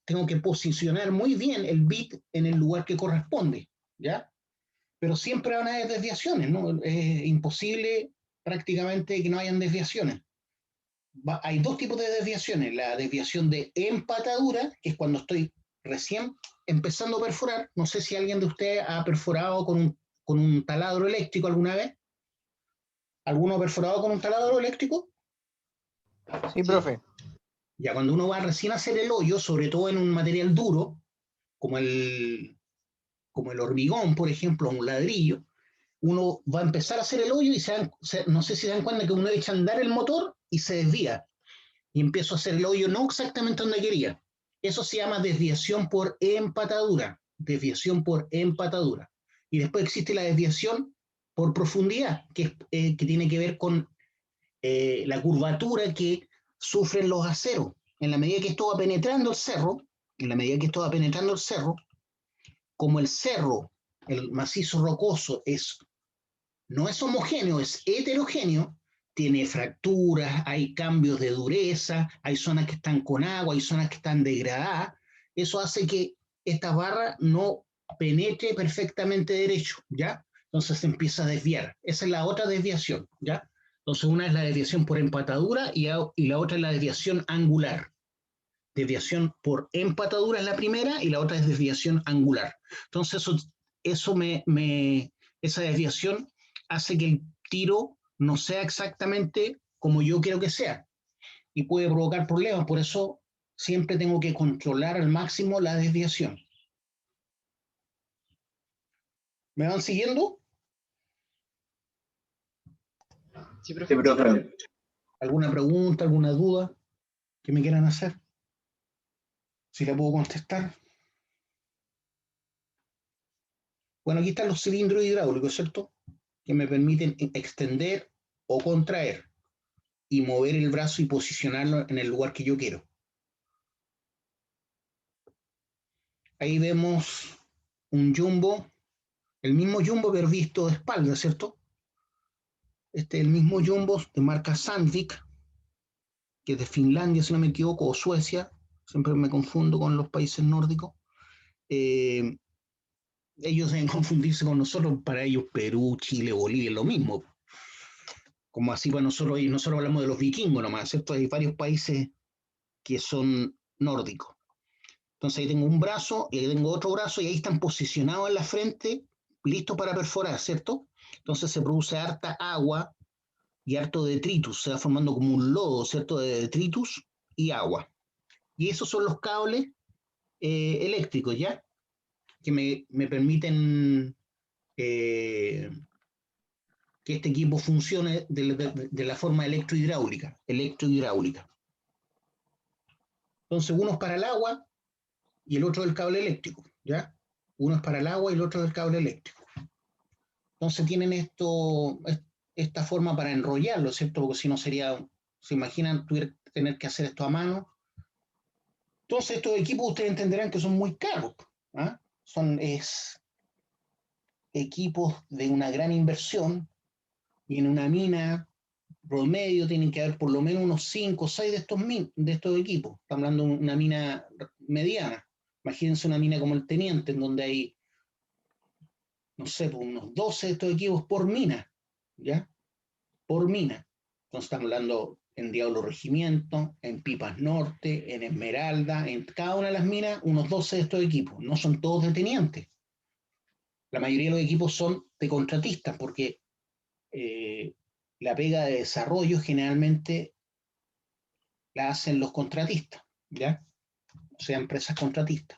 tengo que posicionar muy bien el bit en el lugar que corresponde, ¿ya? Pero siempre van a haber desviaciones, ¿no? Es imposible prácticamente que no hayan desviaciones. Hay dos tipos de desviaciones: la desviación de empatadura, que es cuando estoy recién empezando a perforar. No sé si alguien de ustedes ha perforado con un taladro eléctrico alguna vez. ¿Alguno ha perforado con un taladro eléctrico? Sí, profe. Ya, cuando uno va recién a hacer el hoyo, sobre todo en un material duro, como el hormigón, por ejemplo, un ladrillo, uno va a empezar a hacer el hoyo y no sé si se dan cuenta que uno echa a andar el motor y se desvía. Y empiezo a hacer el hoyo no exactamente donde quería. Eso se llama desviación por empatadura. Desviación por empatadura. Y después existe la desviación por profundidad, que tiene que ver con la curvatura que sufren los aceros. En la medida que esto va penetrando el cerro, como el cerro, el macizo rocoso, no es homogéneo, es heterogéneo, tiene fracturas, hay cambios de dureza, hay zonas que están con agua, hay zonas que están degradadas. Eso hace que esta barra no penetre perfectamente derecho, ¿ya? Entonces se empieza a desviar. Esa es la otra desviación, ¿ya? Entonces una es la desviación por empatadura y la otra es la desviación angular. Desviación por empatadura es la primera y la otra es desviación angular. Entonces esa desviación hace que el tiro no sea exactamente como yo quiero que sea y puede provocar problemas. Por eso siempre tengo que controlar al máximo la desviación. ¿Me van siguiendo? Sí, profe. Sí, profe. ¿Alguna pregunta, alguna duda que me quieran hacer? Si la puedo contestar. Bueno, aquí están los cilindros hidráulicos, ¿cierto? Que me permiten extender o contraer y mover el brazo y posicionarlo en el lugar que yo quiero. Ahí vemos un jumbo, el mismo jumbo pero visto de espalda, ¿cierto? Este es el mismo jumbo de marca Sandvik, que es de Finlandia, si no me equivoco, o Suecia, siempre me confundo con los países nórdicos. Ellos deben confundirse con nosotros, para ellos Perú, Chile, Bolivia es lo mismo. Como así para nosotros, y nosotros hablamos de los vikingos nomás, ¿cierto? Hay varios países que son nórdicos. Entonces ahí tengo un brazo y ahí tengo otro brazo y ahí están posicionados en la frente, listos para perforar, ¿cierto? Entonces se produce harta agua y harto detritus, se va formando como un lodo, ¿cierto? De detritus y agua. Y esos son los cables eléctricos, ¿ya? Que me permiten que este equipo funcione de la forma electrohidráulica. Entonces uno es para el agua y el otro del cable eléctrico, ¿ya? Uno es para el agua y el otro del cable eléctrico. Entonces tienen esta forma para enrollarlo, ¿cierto? Porque si no sería, se imaginan tener que hacer esto a mano. Entonces estos equipos ustedes entenderán que son muy caros, ¿ah? Son equipos de una gran inversión y en una mina promedio tienen que haber por lo menos unos 5 o 6 de estos equipos. Estamos hablando de una mina mediana. Imagínense una mina como el Teniente, en donde hay, no sé, unos 12 de estos equipos por mina, ¿ya? Por mina. Entonces estamos hablando en Diablo Regimiento, en Pipas Norte, en Esmeralda, en cada una de las minas, unos 12 de estos equipos. No son todos de tenientes. La mayoría de los equipos son de contratistas, porque la pega de desarrollo generalmente la hacen los contratistas, ¿ya? O sea, empresas contratistas.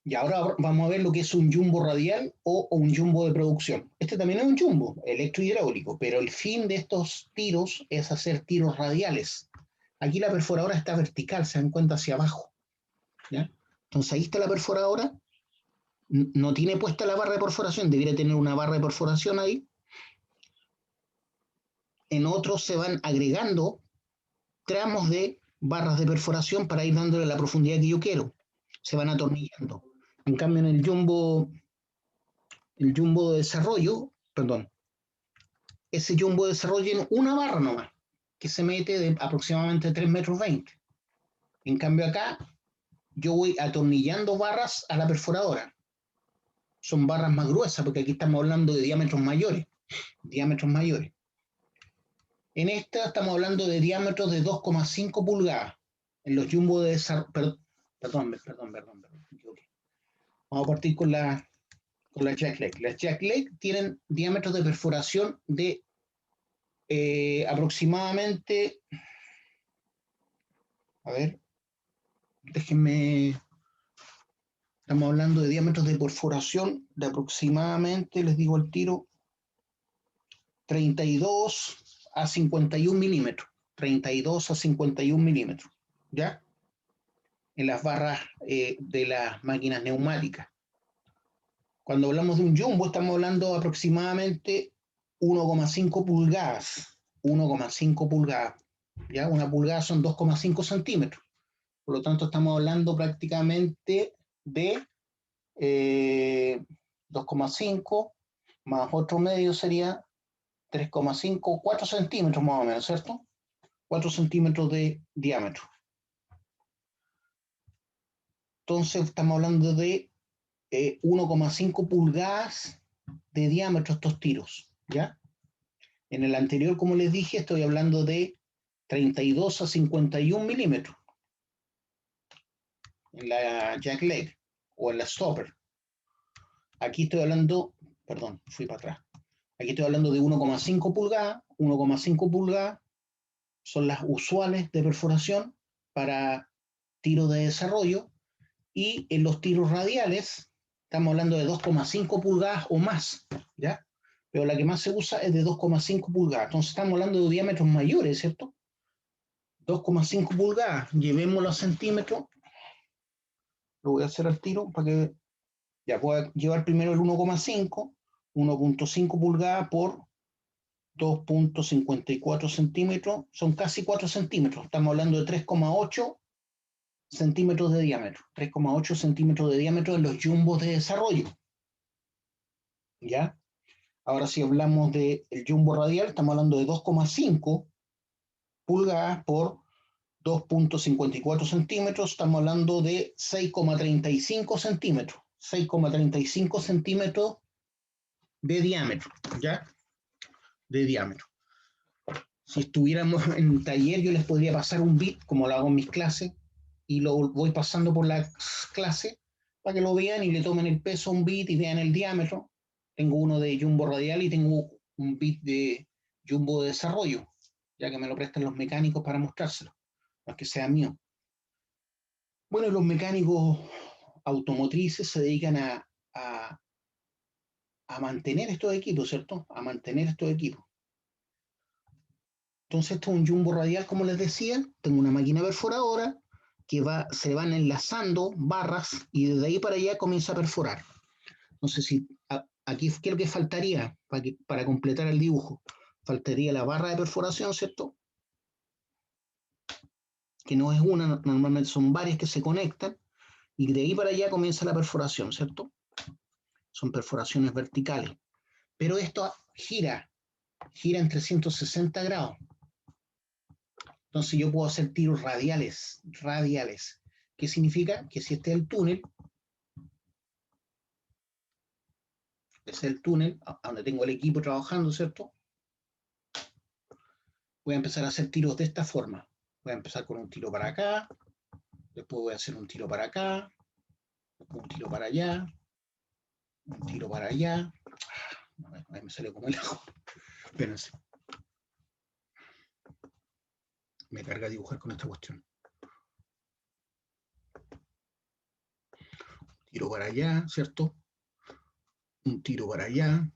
Y ahora vamos a ver lo que es un jumbo radial o un jumbo de producción. Este también es un jumbo electrohidráulico, pero el fin de estos tiros es hacer tiros radiales. Aquí la perforadora está vertical, se dan cuenta, hacia abajo, ¿ya? Entonces ahí está la perforadora, no tiene puesta la barra de perforación, debería tener una barra de perforación ahí. En otros se van agregando tramos de barras de perforación para ir dándole la profundidad que yo quiero. Se van atornillando. En cambio, en el jumbo de desarrollo, perdón, ese jumbo de desarrollo tiene una barra nomás, que se mete de aproximadamente 3,20 metros. En cambio acá, yo voy atornillando barras a la perforadora. Son barras más gruesas, porque aquí estamos hablando de diámetros mayores. En esta estamos hablando de diámetros de 2,5 pulgadas. En los jumbo de desarrollo, perdón, me equivoqué. Vamos a partir con la jack leg. Las jack leg tienen diámetros de perforación de aproximadamente, a ver, déjenme, estamos hablando de diámetros de perforación de aproximadamente, les digo al tiro, 32 a 51 milímetros. 32 a 51 milímetros, ¿ya? En las barras de las máquinas neumáticas. Cuando hablamos de un jumbo, estamos hablando de aproximadamente 1,5 pulgadas. 1,5 pulgadas. ¿Ya? Una pulgada son 2,5 centímetros. Por lo tanto, estamos hablando prácticamente de 2,5 más otro medio sería 3,5, 4 centímetros más o menos, ¿cierto? 4 centímetros de diámetro. Entonces, estamos hablando de 1,5 pulgadas de diámetro estos tiros, ¿ya? En el anterior, como les dije, estoy hablando de 32 a 51 milímetros en la jack leg o en la stopper. Aquí estoy hablando perdón, fui para atrás. Aquí estoy hablando de 1,5 pulgadas. 1,5 pulgadas son las usuales de perforación para tiros de desarrollo, y en los tiros radiales estamos hablando de 2,5 pulgadas o más, ¿ya? Pero la que más se usa es de 2,5 pulgadas. Entonces estamos hablando de diámetros mayores, ¿cierto? 2,5 pulgadas, llevémoslo a centímetros. Lo voy a hacer al tiro para que ya pueda llevar primero el 1,5, 1,5 pulgadas por 2,54 centímetros, son casi 4 centímetros. Estamos hablando de 3,8 centímetros de diámetro. 3,8 centímetros de diámetro en los jumbos de desarrollo. ¿Ya? Ahora si hablamos del jumbo radial, estamos hablando de 2,5 pulgadas por 2,54 centímetros, estamos hablando de 6,35 centímetros. 6,35 centímetros de diámetro, ¿ya? De diámetro. Si estuviéramos en un taller, yo les podría pasar un bit, como lo hago en mis clases, y lo voy pasando por las clases para que lo vean y le tomen el peso a un bit y vean el diámetro. Tengo uno de jumbo radial y tengo un bit de jumbo de desarrollo, ya que me lo prestan los mecánicos para mostrárselo, no es que sea mío. Bueno, los mecánicos automotrices se dedican a mantener estos equipos, ¿cierto? A mantener estos equipos. Entonces esto es un jumbo radial, como les decía. Tengo una máquina perforadora que se van enlazando barras y desde ahí para allá comienza a perforar. No sé si aquí qué es lo que faltaría para completar el dibujo. Faltaría la barra de perforación, ¿cierto? Que no es una, normalmente son varias que se conectan, y de ahí para allá comienza la perforación, ¿cierto? Son perforaciones verticales. Pero esto gira en 360 grados. Entonces yo puedo hacer tiros radiales. ¿Qué significa? Que si este es el túnel, donde tengo el equipo trabajando, ¿cierto? Voy a empezar a hacer tiros de esta forma. Voy a empezar con un tiro para acá, después voy a hacer un tiro para acá, después un tiro para allá, un tiro para allá. Ahí me salió como el ajo. Espérense. Me carga dibujar con esta cuestión. Tiro para allá, ¿cierto? Un tiro para allá,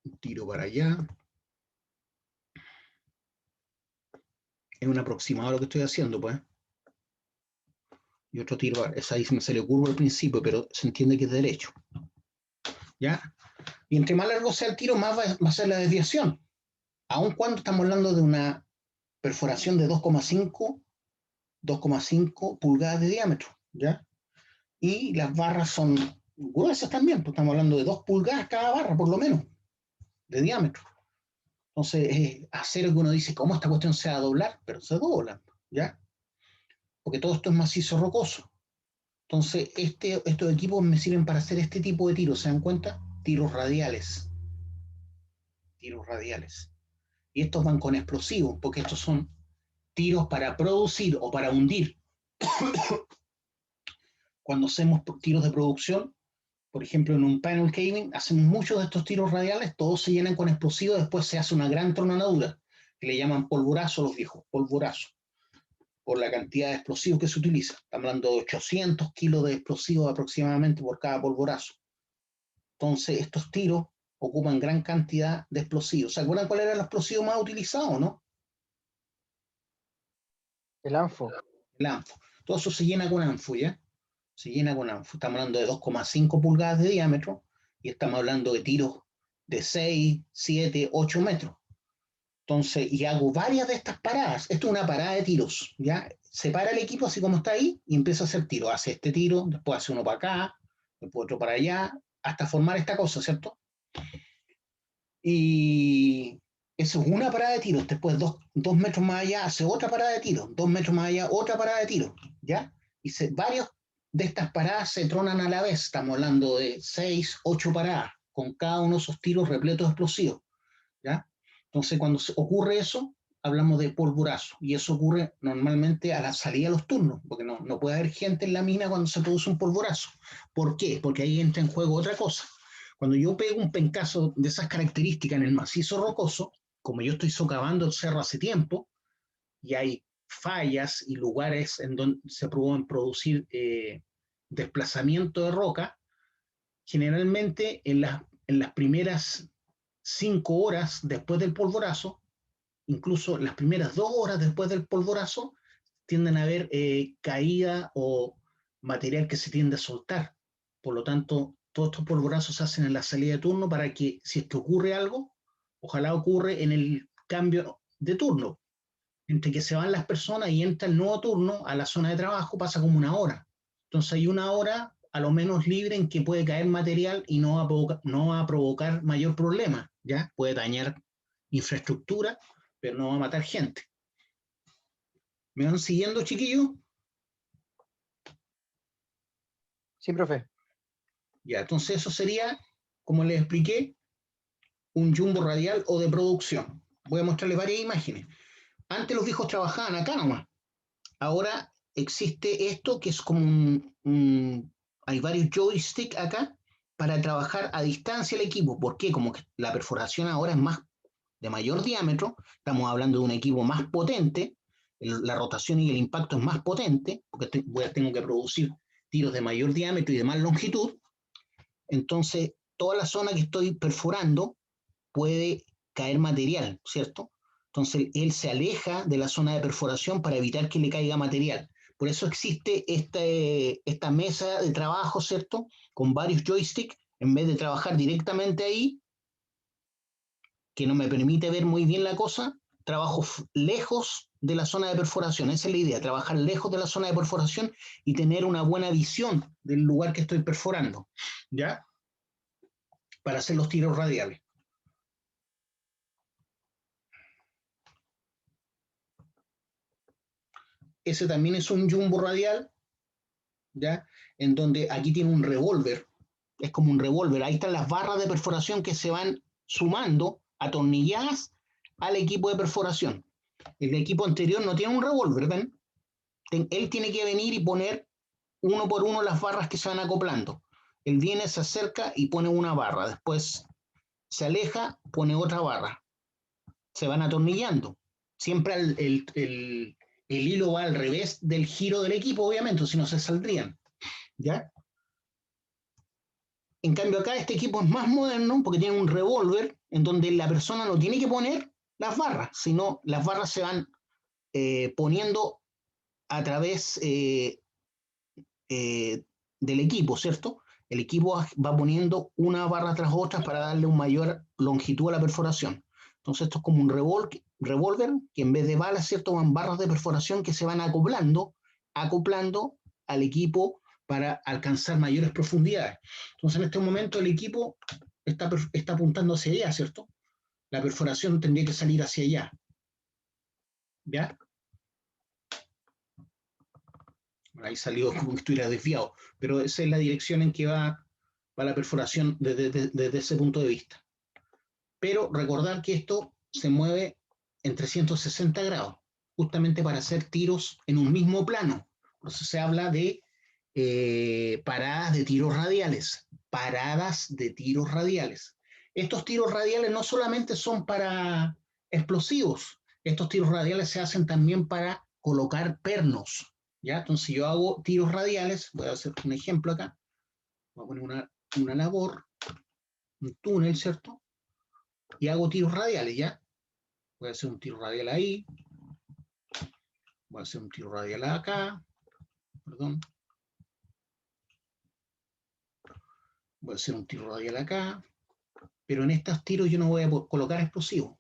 un tiro para allá. Es un aproximado a lo que estoy haciendo, pues. Y otro tiro, esa ahí me salió curvo al principio, pero se entiende que es derecho. ¿Ya? Y entre más largo sea el tiro, más va a ser la desviación. Aun cuando estamos hablando de una perforación de 2,5 pulgadas de diámetro, ¿ya? Y las barras son gruesas también, pues estamos hablando de 2 pulgadas cada barra, por lo menos, de diámetro. Entonces, hacer que uno dice, ¿cómo esta cuestión se va a doblar? Pero se dobla, ¿ya? Porque todo esto es macizo rocoso. Entonces, estos equipos me sirven para hacer este tipo de tiros, ¿se dan cuenta? Tiros radiales. Tiros radiales. Y estos van con explosivos, porque estos son tiros para producir o para hundir. Cuando hacemos tiros de producción, por ejemplo, en un panel caving, hacemos muchos de estos tiros radiales, todos se llenan con explosivos, después se hace una gran tronadura, que le llaman polvorazo a los viejos, polvorazo, por la cantidad de explosivos que se utiliza. Estamos hablando de 800 kilos de explosivos aproximadamente por cada polvorazo. Entonces, estos tiros ocupan gran cantidad de explosivos. ¿Se acuerdan cuál era el explosivo más utilizado, no? El ANFO. El ANFO. Todo eso se llena con ANFO, ¿ya? Se llena con ANFO. Estamos hablando de 2,5 pulgadas de diámetro y estamos hablando de tiros de 6, 7, 8 metros. Entonces, y hago varias de estas paradas. Esto es una parada de tiros, ¿ya? Separa el equipo así como está ahí y empieza a hacer tiros. Hace este tiro, después hace uno para acá, después otro para allá, hasta formar esta cosa, ¿cierto? Y eso es una parada de tiros. Después, 2 metros más allá, hace otra parada de tiros. 2 metros más allá, otra parada de tiros, ¿ya? Y varios de estas paradas se tronan a la vez. Estamos hablando de 6, 8 paradas, con cada uno de esos tiros repletos de explosivos, ¿ya? Entonces, cuando ocurre eso, hablamos de polvorazo. Y eso ocurre normalmente a la salida de los turnos, porque no puede haber gente en la mina cuando se produce un polvorazo. ¿Por qué? Porque ahí entra en juego otra cosa. Cuando yo pego un pencazo de esas características en el macizo rocoso, como yo estoy socavando el cerro hace tiempo, y hay fallas y lugares en donde se pueden producir desplazamiento de roca, generalmente en las primeras 5 horas después del polvorazo, incluso las primeras 2 horas después del polvorazo, tienden a haber caída o material que se tiende a soltar. Por lo tanto, todos estos polvorazos se hacen en la salida de turno para que, si es que ocurre algo, ojalá ocurre en el cambio de turno. Entre que se van las personas y entra el nuevo turno a la zona de trabajo, pasa como 1 hora. Entonces hay 1 hora a lo menos libre en que puede caer material y no va a provocar mayor problema, ¿ya? Puede dañar infraestructura, pero no va a matar gente. ¿Me van siguiendo, chiquillos? Sí, profe. Ya, entonces eso sería, como les expliqué, un jumbo radial o de producción. Voy a mostrarles varias imágenes. Antes los viejos trabajaban acá nomás. Ahora existe esto que es como hay varios joysticks acá para trabajar a distancia el equipo. ¿Por qué? Como que la perforación ahora es más de mayor diámetro, estamos hablando de un equipo más potente, la rotación y el impacto es más potente, porque tengo que producir tiros de mayor diámetro y de más longitud. Entonces, toda la zona que estoy perforando puede caer material, ¿cierto? Entonces, él se aleja de la zona de perforación para evitar que le caiga material. Por eso existe esta mesa de trabajo, ¿cierto? Con varios joysticks, en vez de trabajar directamente ahí, que no me permite ver muy bien la cosa, trabajo lejos de la zona de perforación. Esa es la idea, trabajar lejos de la zona de perforación y tener una buena visión del lugar que estoy perforando, ¿ya? Para hacer los tiros radiales. Ese también es un jumbo radial, ¿ya? En donde aquí tiene un revólver, es como un revólver, ahí están las barras de perforación que se van sumando, atornilladas al equipo de perforación. El equipo anterior no tiene un revólver, ¿ven? Él tiene que venir y poner uno por uno las barras que se van acoplando. Él viene, se acerca y pone una barra, después se aleja, pone otra barra. Se van atornillando. Siempre el hilo va al revés del giro del equipo, obviamente, si no se saldrían. ¿Ya? En cambio acá este equipo es más moderno porque tiene un revólver en donde la persona no tiene que poner las barras, sino las barras se van poniendo a través del equipo, ¿cierto? El equipo va poniendo una barra tras otra para darle una mayor longitud a la perforación. Entonces esto es como un revólver que en vez de balas, ¿cierto? Van barras de perforación que se van acoplando al equipo para alcanzar mayores profundidades. Entonces en este momento el equipo está apuntando hacia allá, ¿cierto? La perforación tendría que salir hacia allá. ¿Ya? Ahí salió como que estuviera desviado, pero esa es la dirección en que va la perforación desde ese punto de vista. Pero recordar que esto se mueve en 360 grados, justamente para hacer tiros en un mismo plano. Por eso se habla de paradas de tiros radiales, Estos tiros radiales no solamente son para explosivos, estos tiros radiales se hacen también para colocar pernos. ¿Ya? Entonces yo hago tiros radiales, voy a hacer un ejemplo acá, voy a poner una labor, un túnel, ¿cierto? Y hago tiros radiales, ¿ya? Voy a hacer un tiro radial ahí, voy a hacer un tiro radial acá, perdón. Voy a hacer un tiro radial acá, pero en estos tiros yo no voy a colocar explosivos.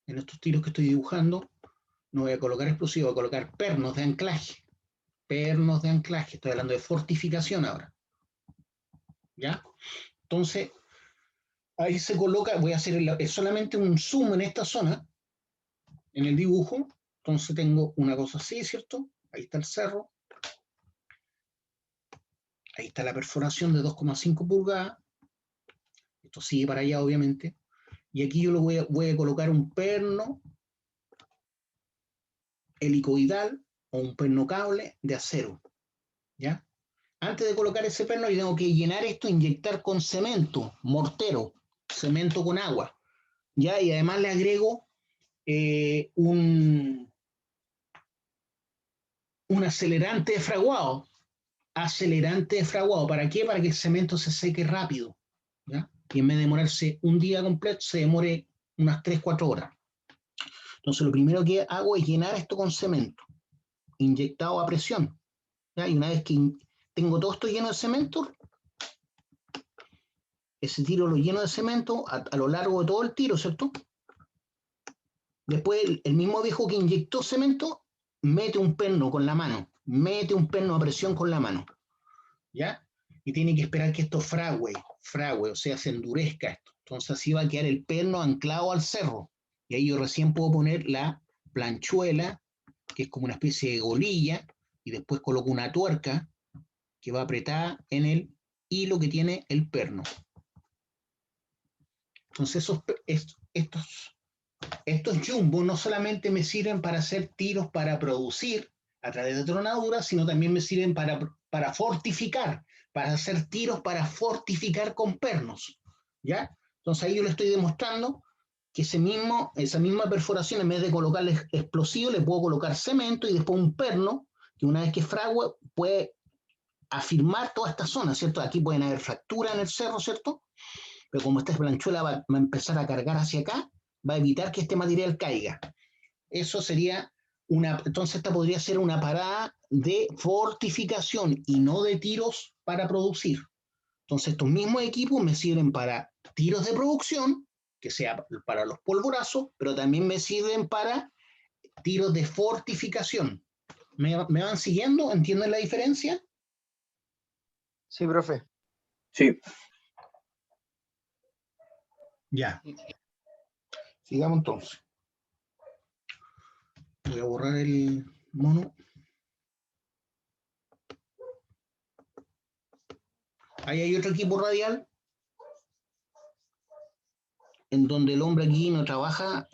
En estos tiros que estoy dibujando, no voy a colocar explosivos, voy a colocar pernos de anclaje. Pernos de anclaje, estoy hablando de fortificación ahora. ¿Ya? Entonces, ahí se coloca, voy a hacer solamente un zoom en esta zona, en el dibujo. Entonces tengo una cosa así, ¿cierto? Ahí está el cerro. Ahí está la perforación de 2,5 pulgadas. Esto sigue para allá, obviamente. Y aquí yo voy a colocar un perno helicoidal o un perno cable de acero. ¿Ya? Antes de colocar ese perno, yo tengo que llenar esto, inyectar con cemento, mortero, cemento con agua, ¿ya? Y además le agrego un acelerante de fraguado. Acelerante de fraguado. ¿Para qué? Para que el cemento se seque rápido, ¿ya? Y en vez de demorarse un día completo, se demore unas 3-4 horas. Entonces, lo primero que hago es llenar esto con cemento, inyectado a presión, ¿ya? Y una vez que tengo todo esto lleno de cemento, ese tiro lo lleno de cemento a lo largo de todo el tiro, ¿cierto? Después, el mismo viejo que inyectó cemento, mete un perno con la mano, mete un perno a presión con la mano, ¿ya? Y tiene que esperar que esto frague, o sea, se endurezca esto. Entonces así va a quedar el perno anclado al cerro. Y ahí yo recién puedo poner la planchuela, que es como una especie de golilla, y después coloco una tuerca que va apretada en el hilo que tiene el perno. Entonces estos jumbos no solamente me sirven para hacer tiros para producir a través de tronadura, sino también me sirven para fortificar, para hacer tiros para fortificar con pernos, ¿ya? Entonces ahí yo le estoy demostrando que esa misma perforación, en vez de colocarle explosivo, le puedo colocar cemento y después un perno, que una vez que frague puede afirmar toda esta zona, ¿cierto? Aquí pueden haber fracturas en el cerro, ¿cierto? Pero como esta planchuela va a empezar a cargar hacia acá, va a evitar que este material caiga. Eso sería entonces esta podría ser una parada de fortificación y no de tiros para producir. Entonces estos mismos equipos me sirven para tiros de producción, que sea para los polvorazos, pero también me sirven para tiros de fortificación. ¿Me van siguiendo? ¿Entienden la diferencia? Sí, profe. Sí. Ya. Sigamos entonces. Voy a borrar el mono. Ahí hay otro equipo radial en donde el hombre aquí no trabaja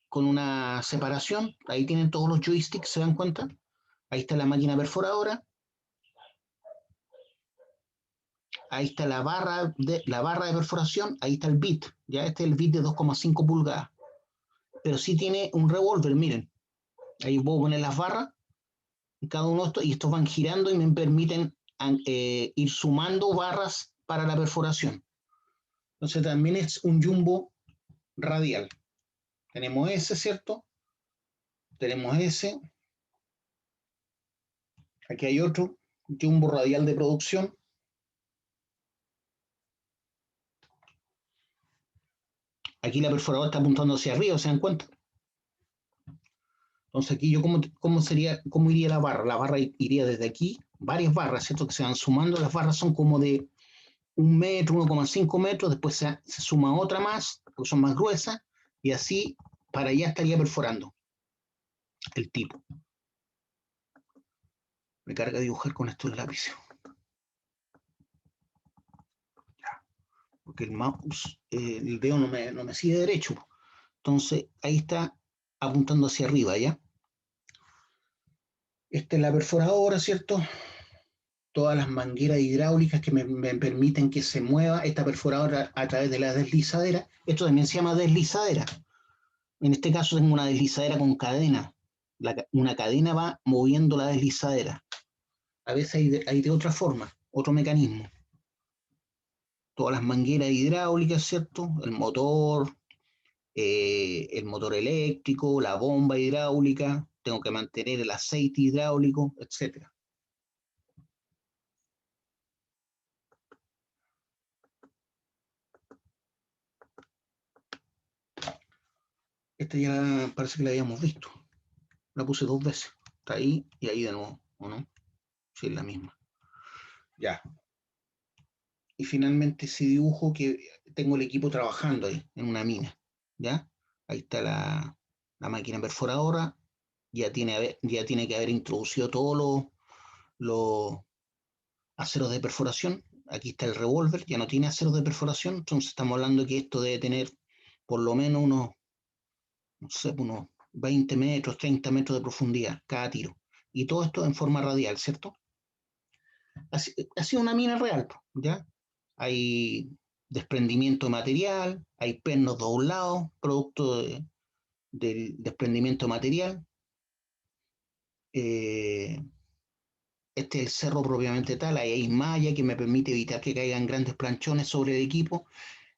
con una separación. Ahí tienen todos los joysticks, ¿se dan cuenta? Ahí está la máquina perforadora. Ahí está la barra de perforación. Ahí está el bit. Ya este es el bit de 2,5 pulgadas. Pero sí tiene un revólver, miren. Ahí puedo poner las barras. Cada uno de estos, y estos van girando y me permiten ir sumando barras para la perforación. Entonces también es un jumbo radial. Tenemos ese, ¿cierto? Tenemos ese. Aquí hay otro jumbo radial de producción. Aquí la perforadora está apuntando hacia arriba, ¿se dan cuenta? Entonces aquí yo, ¿cómo iría la barra? La barra iría desde aquí, varias barras, ¿cierto? Que se van sumando. Las barras son como de 1 metro, 1,5 metros, después se suma otra más, porque son más gruesas, y así para allá estaría perforando el tipo. Me carga dibujar con estos lápices. Porque el mouse, el dedo no me sigue derecho. Entonces ahí está apuntando hacia arriba, ¿ya? Esta es la perforadora, ¿cierto? Todas las mangueras hidráulicas que me permiten que se mueva esta perforadora a través de la deslizadera. Esto también se llama deslizadera. En este caso tengo una deslizadera con cadena. Una cadena va moviendo la deslizadera. A veces hay de otra forma, otro mecanismo. Todas las mangueras hidráulicas, ¿cierto? El motor eléctrico, la bomba hidráulica, tengo que mantener el aceite hidráulico, etc. Esta ya parece que la habíamos visto. La puse 2 veces. Está ahí y ahí de nuevo, ¿o no? Sí, es la misma. Ya. Y finalmente ese dibujo que tengo el equipo trabajando ahí, en una mina. ¿Ya? Ahí está la máquina perforadora. Ya tiene que haber introducido todos los aceros de perforación. Aquí está el revólver, ya no tiene aceros de perforación. Entonces estamos hablando que esto debe tener por lo menos unos 20 metros, 30 metros de profundidad cada tiro. Y todo esto en forma radial, ¿cierto? ha sido una mina real, ¿ya? Hay desprendimiento de material, hay pernos doblados, producto del desprendimiento de material. Este es el cerro propiamente tal, ahí hay malla que me permite evitar que caigan grandes planchones sobre el equipo.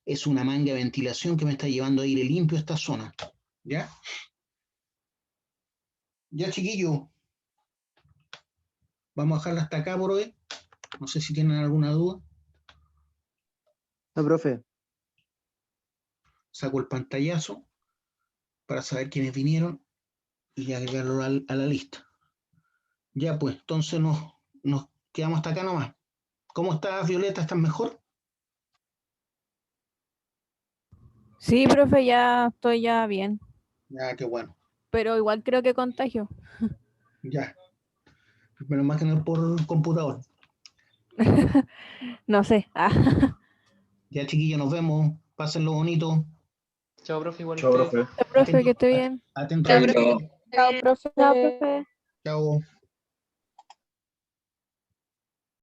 Es una manga de ventilación que me está llevando aire limpio a esta zona, ¿ya? Ya, chiquillos, vamos a dejarla hasta acá por hoy. No sé si tienen alguna duda. No, profe. Saco el pantallazo para saber quiénes vinieron y agregarlo a la lista. Ya, pues, entonces nos quedamos hasta acá nomás. ¿Cómo estás, Violeta? ¿Estás mejor? Sí, profe, ya estoy ya bien, Ya, qué bueno. pero igual creo que contagio. Ya. Menos mal que no es por computador. No sé. Ya, chiquillos, nos vemos. Pásenlo bonito. Chao, profe, igual Chao, usted. profe. Profe, que esté bien. Atento Chao, a chao. Chao, profe. Chao, profe. Chao.